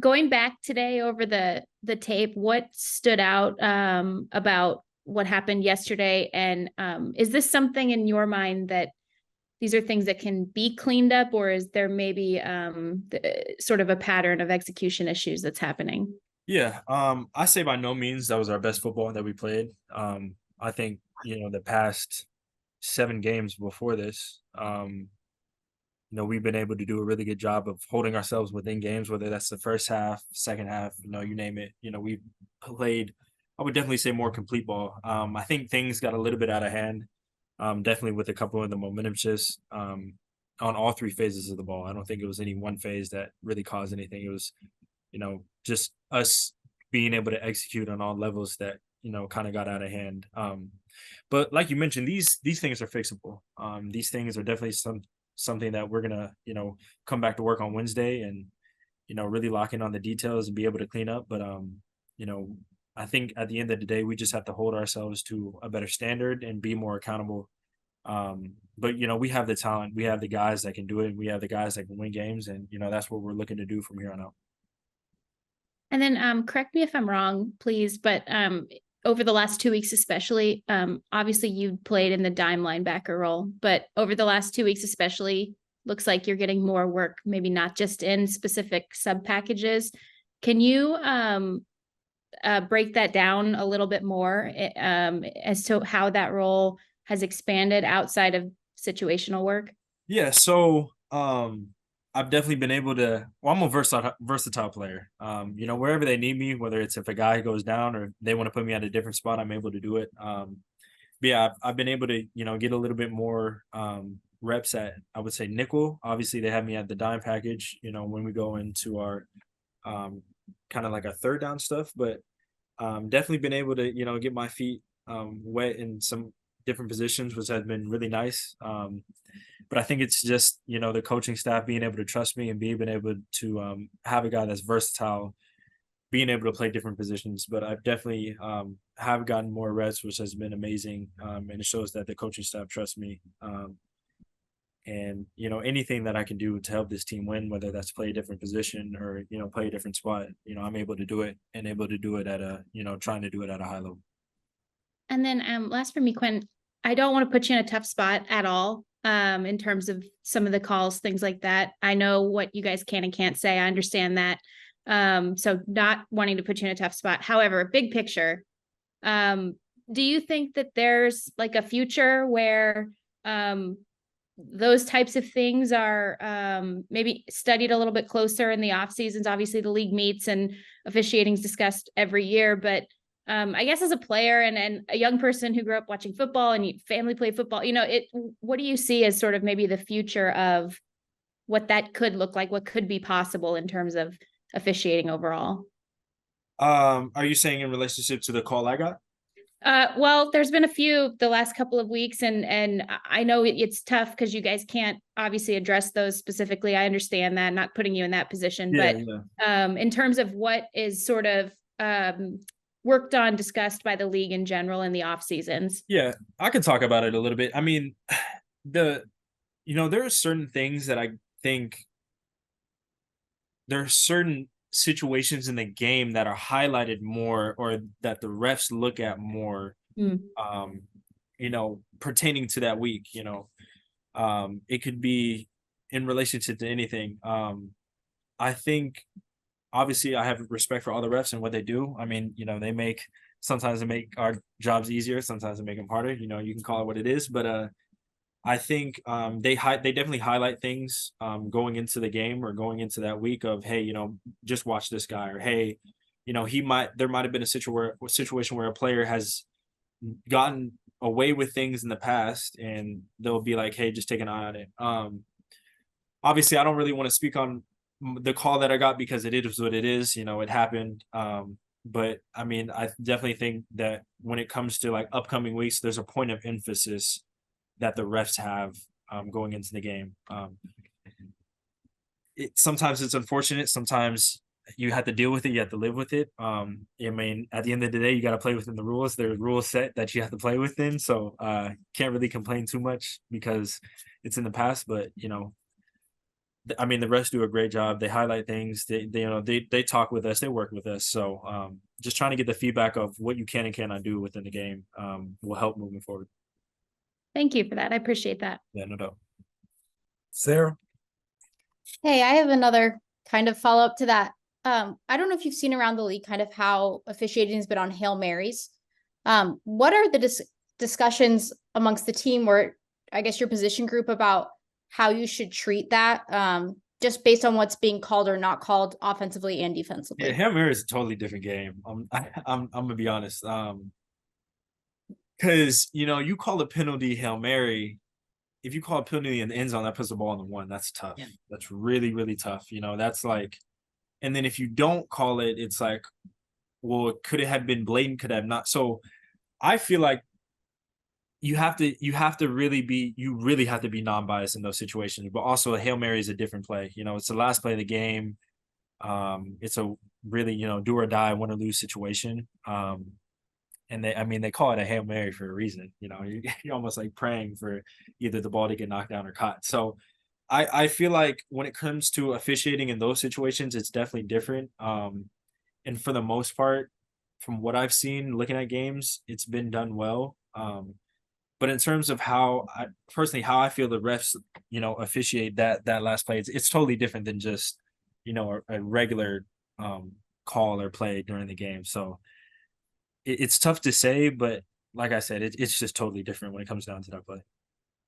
Going back today over the tape, what stood out about what happened yesterday? And is this something in your mind that these are things that can be cleaned up, or is there maybe sort of a pattern of execution issues that's happening? Yeah, I say by no means that was our best football that we played. I think, the past 7 games before this, we've been able to do a really good job of holding ourselves within games, whether that's the first half, second half, you name it. We played, I would definitely say, more complete ball. I think things got a little bit out of hand, definitely with a couple of the momentum shifts on all 3 phases of the ball. I don't think it was any one phase that really caused anything. It was just us being able to execute on all levels that, kind of got out of hand. But like you mentioned, these things are fixable. These things are definitely something that we're gonna, come back to work on Wednesday and, really lock in on the details and be able to clean up. But you know, I think at the end of the day, we just have to hold ourselves to a better standard and be more accountable. But we have the talent, we have the guys that can do it, we have the guys that can win games, and that's what we're looking to do from here on out. And then correct me if I'm wrong, please, but over the last 2 weeks, especially, obviously you played in the dime linebacker role, but over the last 2 weeks, especially, looks like you're getting more work, maybe not just in specific sub packages. Can you break that down a little bit more as to how that role has expanded outside of situational work? Yeah, so I've definitely been able to. Well, I'm a versatile player. Wherever they need me, whether it's if a guy goes down or they want to put me at a different spot, I'm able to do it. But yeah, I've been able to get a little bit more reps at, I would say, nickel. Obviously, they have me at the dime package. When we go into our um, kind of like a third down stuff, but definitely been able to get my feet wet in some different positions, which has been really nice. But I think it's just the coaching staff being able to trust me and being able to have a guy that's versatile, being able to play different positions. But I've definitely have gotten more reps, which has been amazing, and it shows that the coaching staff trusts me. And anything that I can do to help this team win, whether that's play a different position or play a different spot, I'm able to do it and able to do it at a trying to do it at a high level. And then last for me, Quinn, I don't want to put you in a tough spot at all in terms of some of the calls, things like that. I know what you guys can and can't say. I understand that. So not wanting to put you in a tough spot. However, big picture, um, do you think that there's like a future where those types of things are maybe studied a little bit closer in the off seasons? Obviously, the league meets and officiating is discussed every year, but I guess as a player and a young person who grew up watching football and family play football, what do you see as sort of maybe the future of what that could look like, what could be possible in terms of officiating overall? Are you saying in relationship to the call I got? Well, there's been a few the last couple of weeks, and I know it's tough because you guys can't obviously address those specifically. I understand that, not putting you in that position, Yeah, but yeah. in terms of what is sort of worked on, discussed by the league in general in the off seasons. Yeah, I can talk about it a little bit. I mean, the there are certain things that I think there are certain situations in the game that are highlighted more or that the refs look at more Mm. um pertaining to that week. It could be in relationship to anything. I think obviously I have respect for all the refs and what they do. I mean, sometimes they make our jobs easier, sometimes they make them harder. You can call it what it is, but I think they definitely highlight things going into the game or going into that week of, hey, just watch this guy, or hey, there might have been a situation where a player has gotten away with things in the past, and they'll be like, hey, just take an eye on it. Obviously, I don't really want to speak on the call that I got because it is what it is. It happened. But I mean, I definitely think that when it comes to like upcoming weeks, there's a point of emphasis that the refs have going into the game. Sometimes it's unfortunate. Sometimes you have to deal with it. You have to live with it. I mean, at the end of the day, you got to play within the rules. There's rules set that you have to play within. So can't really complain too much because it's in the past. But I mean, the refs do a great job. They highlight things. They talk with us. They work with us. So just trying to get the feedback of what you can and cannot do within the game will help moving forward. Thank you for that. I appreciate that. Yeah, no doubt. Sarah? Hey, I have another kind of follow-up to that. I don't know if you've seen around the league kind of how officiating has been on Hail Marys. What are the discussions amongst the team, or I guess your position group, about how you should treat that, just based on what's being called or not called offensively and defensively? Yeah, Hail Mary is a totally different game. I'm gonna be honest. Because you call a penalty Hail Mary. If you call a penalty in the end zone, that puts the ball on the one. That's tough. Yeah. That's really, really tough. That's like, and then if you don't call it, it's like, well, could it have been blatant? Could it have not? So I feel like you really have to be non-biased in those situations. But also a Hail Mary is a different play. It's the last play of the game. It's a really, do or die, win or lose situation. And they call it a Hail Mary for a reason. You're almost like praying for either the ball to get knocked down or caught. So I feel like when it comes to officiating in those situations, it's definitely different. And for the most part, from what I've seen looking at games, it's been done well. But in terms of how I feel the refs, officiate that last play, it's totally different than just, a regular call or play during the game. So it's tough to say, but like I said, it's just totally different when it comes down to that play.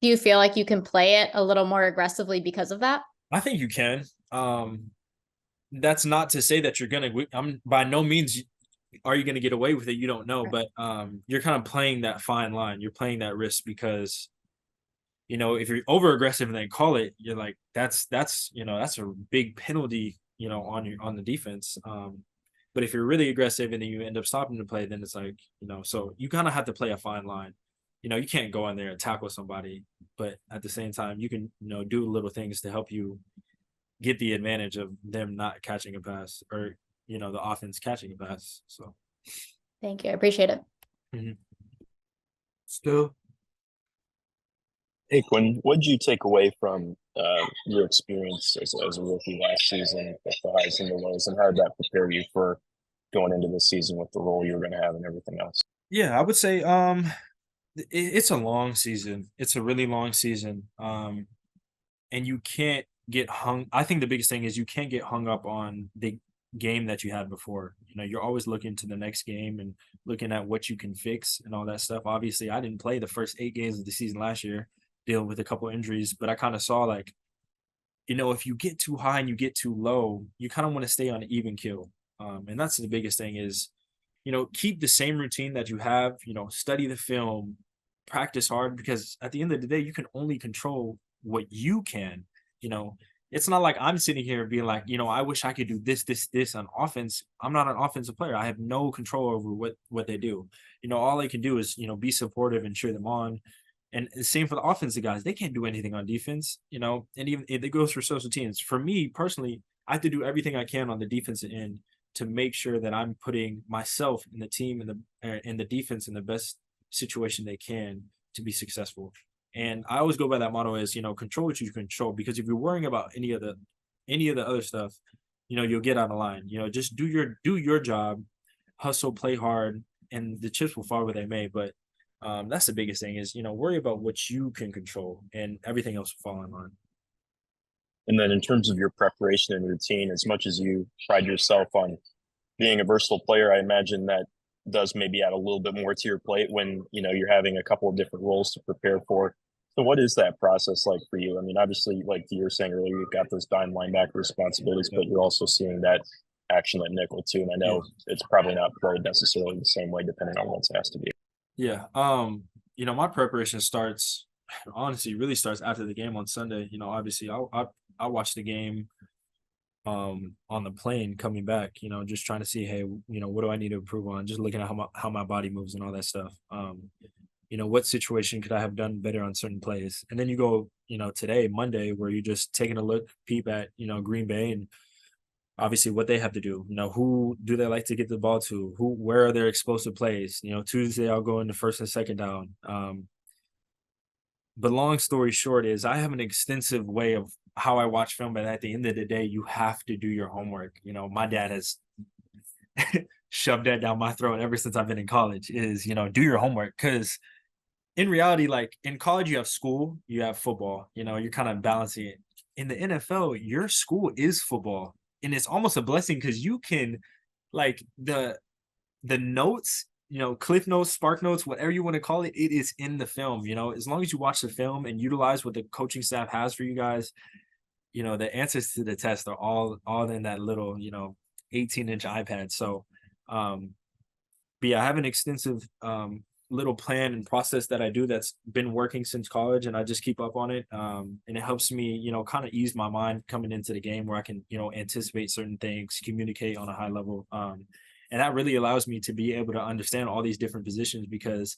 Do you feel like you can play it a little more aggressively because of that? I think you can. That's not to say that you're gonna. I'm by no means are you gonna get away with it. You don't know, but you're kind of playing that fine line. You're playing that risk because if you're over aggressive and then call it, you're like that's a big penalty on the defense. But if you're really aggressive and then you end up stopping the play, then it's like, so you kind of have to play a fine line. You can't go in there and tackle somebody, but at the same time, you can, do little things to help you get the advantage of them not catching a pass or, the offense catching a pass. So Thank you. I appreciate it. mm-hmm. Still? Hey, Quinn, what did you take away from your experience as a rookie last season with the highs and the lows, and how did that prepare you for going into the season with the role you're going to have and everything else? Yeah, I would say it's a long season. It's a really long season. And you can't get hung. I think the biggest thing is you can't get hung up on the game that you had before. You're always looking to the next game and looking at what you can fix and all that stuff. Obviously, I didn't play the first 8 games of the season last year, dealing with a couple injuries, but I kind of saw like, if you get too high and you get too low, you kind of want to stay on an even keel. And that's the biggest thing is, keep the same routine that you have, study the film, practice hard, because at the end of the day, you can only control what you can. It's not like I'm sitting here being like, I wish I could do this on offense. I'm not an offensive player. I have no control over what they do. All I can do is, be supportive and cheer them on. And the same for the offensive guys. They can't do anything on defense, and even it goes for social teams. For me personally, I have to do everything I can on the defensive end to make sure that I'm putting myself and the team and the defense in the best situation they can to be successful. And I always go by that motto as, control what you control, because if you're worrying about any of the other stuff, you'll get out of line. Just do your job, hustle, play hard, and the chips will fall where they may. But that's the biggest thing is, worry about what you can control, and everything else will fall in line. And then in terms of your preparation and routine, as much as you pride yourself on being a versatile player, I imagine that does maybe add a little bit more to your plate when, you're having a couple of different roles to prepare for. So what is that process like for you? I mean, obviously, like you were saying earlier, you've got those dime linebacker responsibilities, but you're also seeing that action at nickel too. And I know it's probably not played necessarily the same way depending on what's asked to be. Yeah. My preparation really starts after the game on Sunday. Obviously I watch the game on the plane coming back, just trying to see, hey, what do I need to improve on? Just looking at how my body moves and all that stuff. What situation could I have done better on certain plays? And then you go, today, Monday, where you're just taking a peep at, Green Bay and obviously what they have to do. Who do they like to get the ball to? Where are their explosive plays? Tuesday I'll go into first and second down. But long story short is I have an extensive way of how I watch film, but at the end of the day, you have to do your homework. You know, my dad has shoved that down my throat ever since I've been in college is, you know, do your homework. Cause in reality, like in college, you have school, you have football, you know, you're kind of balancing it. In the NFL, your school is football. And it's almost a blessing because you can like the notes, you know, cliff notes, spark notes, whatever you want to call it, it is in the film. You know, as long as you watch the film and utilize what the coaching staff has for you guys, you know, the answers to the test are all in that little, you know, 18-inch iPad. So but yeah, I have an extensive little plan and process that I do that's been working since college, and I just keep up on it. And it helps me, you know, kind of ease my mind coming into the game where I can, you know, anticipate certain things, communicate on a high level. And that really allows me to be able to understand all these different positions because,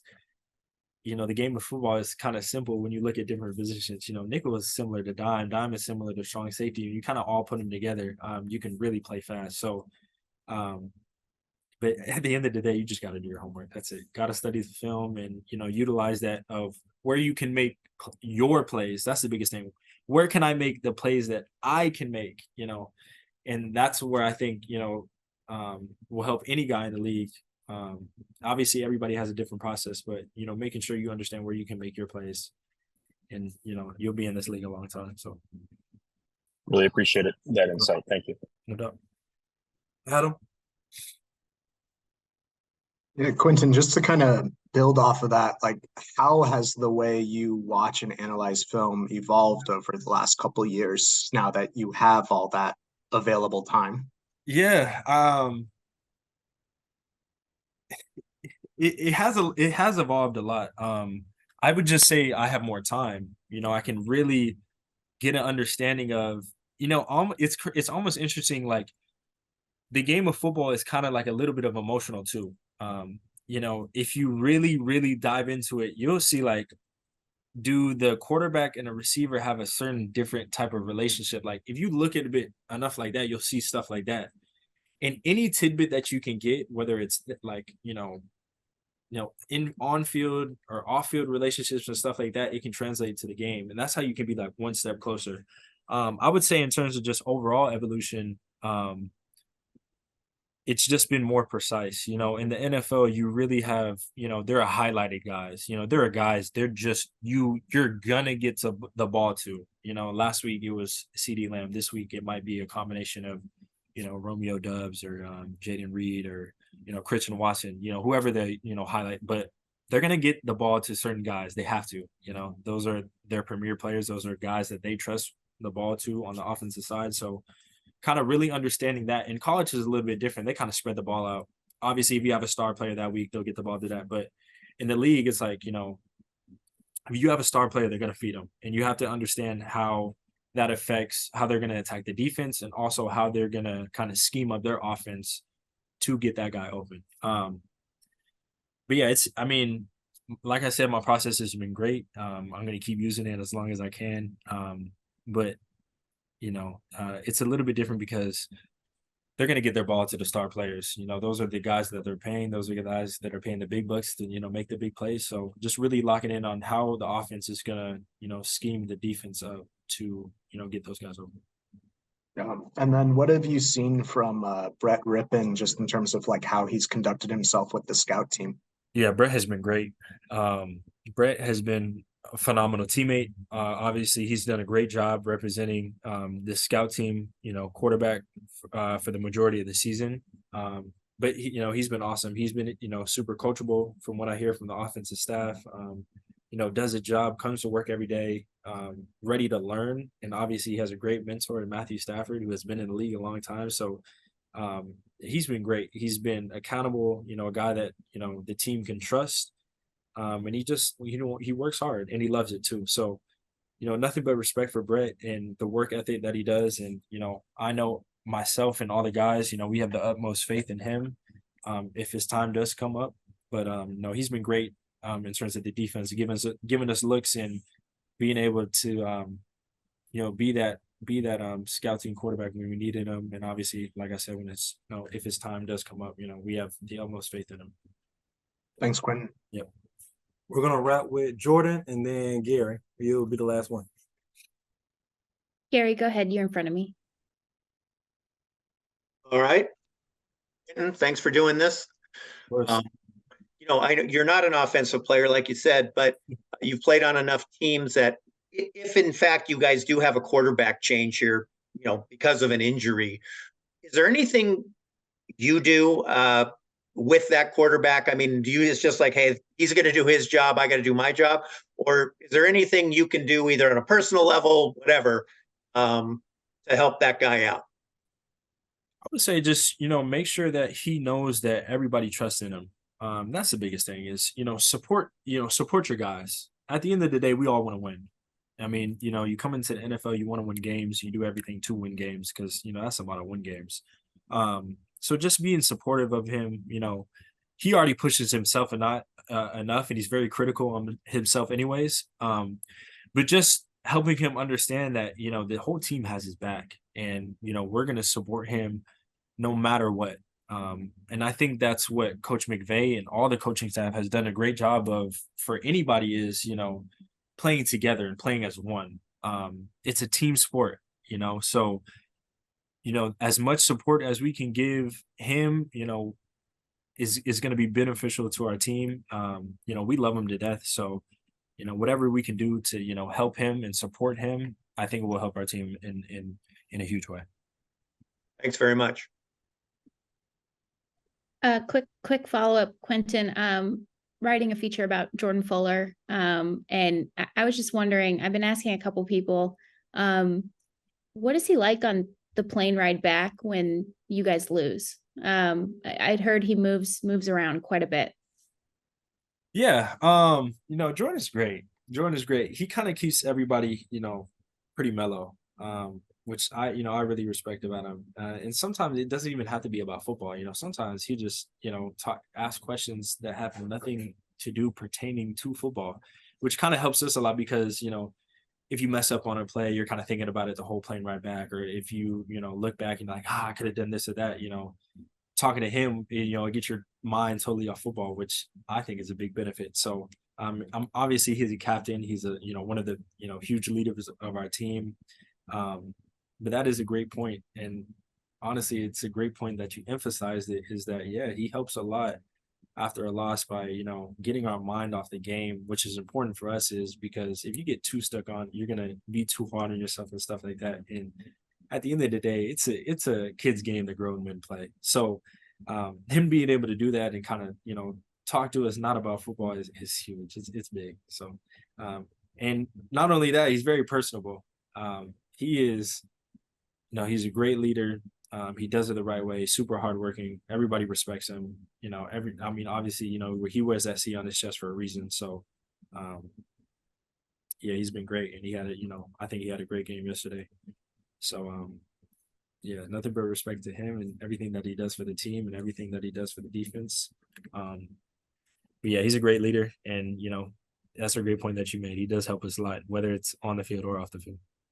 you know, the game of football is kind of simple when you look at different positions. You know, nickel is similar to dime is similar to strong safety. You kind of all put them together. You can really play fast. So, but at the end of the day, you just got to do your homework. That's it. Got to study the film and, you know, utilize that of where you can make your plays. That's the biggest thing. Where can I make the plays that I can make, you know? And that's where I think, you know, will help any guy in the league. Obviously everybody has a different process, but, you know, making sure you understand where you can make your plays and, you know, you'll be in this league a long time. So Really appreciate it. That insight. Thank you. no doubt. Adam. Yeah, Quentin, just to kind of build off of that, like how has the way you watch and analyze film evolved over the last couple of years now that you have all that available time? Yeah. It has evolved a lot. I would just say I have more time. You know, I can really get an understanding of, you know, it's almost interesting. Like the game of football is kind of like a little bit of emotional too. You know, if you really, really dive into it, you'll see like, do the quarterback and the receiver have a certain different type of relationship? Like if you look at a bit enough like that, you'll see stuff like that. And any tidbit that you can get, whether it's like, in on field or off field relationships and stuff like that, it can translate to the game. And that's how you can be like one step closer. I would say in terms of just overall evolution, it's just been more precise. You know, in the NFL, you really have, you know, there are highlighted guys. You know, there are guys, they're just you're gonna get to the ball to. You know, last week it was CD Lamb. This week it might be a combination of, you know, Romeo Dubs or Jaden Reed or, you know, Christian Watson, you know, whoever they, you know, highlight, but they're going to get the ball to certain guys. They have to, you know, those are their premier players. Those are guys that they trust the ball to on the offensive side. So kind of really understanding that. In college is a little bit different. They kind of spread the ball out. Obviously, if you have a star player that week, they'll get the ball to that. But in the league, it's like, you know, if you have a star player, they're going to feed them. And you have to understand how that affects how they're going to attack the defense and also how they're going to kind of scheme up their offense to get that guy open. But yeah, I mean, like I said, my process has been great. I'm going to keep using it as long as I can. But, you know, it's a little bit different because they're going to get their ball to the star players. You know, those are the guys that they're paying. Those are the guys that are paying the big bucks to, you know, make the big plays. So just really locking in on how the offense is going to, you know, scheme the defense up to, you know, get those guys open. And then what have you seen from Brett Rippon just in terms of like how he's conducted himself with the scout team? Yeah, Brett has been great. Brett has been a phenomenal teammate. Obviously, he's done a great job representing the scout team, you know, quarterback for the majority of the season. But you know, he's been awesome. He's been, you know, super coachable from what I hear from the offensive staff. You know, does a job, comes to work every day, ready to learn. And obviously, he has a great mentor in Matthew Stafford, who has been in the league a long time. So he's been great. He's been accountable, you know, a guy that, you know, the team can trust. And he just, you know, he works hard and he loves it too. So, you know, nothing but respect for Brett and the work ethic that he does. And, you know, I know myself and all the guys, you know, we have the utmost faith in him if his time does come up. But no, he's been great in terms of the defense, giving us looks and being able to, you know, be that scouting quarterback when we needed him. And obviously, like I said, when it's, you know, if his time does come up, you know, we have the utmost faith in him. Thanks, Quentin. Yep. We're gonna wrap with Jordan and then Gary. You'll be the last one. Gary, go ahead. You're in front of me. All right. And thanks for doing this. Of course. I know you're not an offensive player, like you said, but you've played on enough teams that if in fact you guys do have a quarterback change here, because of an injury, is there anything you do with that quarterback? I mean, it's just like, hey, he's going to do his job, I got to do my job? Or is there anything you can do either on a personal level, whatever, to help that guy out? I would say just, make sure that he knows that everybody trusts in him. That's the biggest thing is, support your guys. At the end of the day, we all want to win. I mean, you come into the NFL, you want to win games, you do everything to win games because, that's a lot of win games. So just being supportive of him, he already pushes himself enough, and he's very critical on himself anyways. But just helping him understand that, the whole team has his back and, we're going to support him no matter what. And I think that's what Coach McVay and all the coaching staff has done a great job of for anybody is, playing together and playing as one. It's a team sport, so, as much support as we can give him, is going to be beneficial to our team. We love him to death. So, whatever we can do to, help him and support him, I think it will help our team in a huge way. Thanks very much. Quick follow-up, Quentin, writing a feature about Jordan Fuller. And I was just wondering, I've been asking a couple people, what is he like on the plane ride back when you guys lose? I'd heard he moves around quite a bit. Yeah. Jordan's great. He kind of keeps everybody, pretty mellow. Which I really respect about him. And sometimes it doesn't even have to be about football. Sometimes he just, ask questions that have nothing to do pertaining to football, which kind of helps us a lot because, if you mess up on a play, you're kind of thinking about it the whole plane right back. Or if you, look back and like, I could have done this or that, talking to him, get your mind totally off football, which I think is a big benefit. So I'm obviously he's a captain. He's a, one of the, huge leaders of our team. But that is a great point. And honestly, it's a great point that you emphasized it is that, yeah, he helps a lot after a loss by, getting our mind off the game, which is important for us is because if you get too stuck on, you're going to be too hard on yourself and stuff like that. And at the end of the day, it's a kid's game that grown men play. So him being able to do that and kind of, talk to us not about football is huge. It's big. So, and not only that, he's very personable. He is, he's a great leader. He does it the right way, super hardworking. Everybody respects him. Obviously, he wears that C on his chest for a reason. So, yeah, he's been great. And he had I think he had a great game yesterday. So, yeah, nothing but respect to him and everything that he does for the team and everything that he does for the defense. But yeah, he's a great leader. And, that's a great point that you made. He does help us a lot, whether it's on the field or off the field.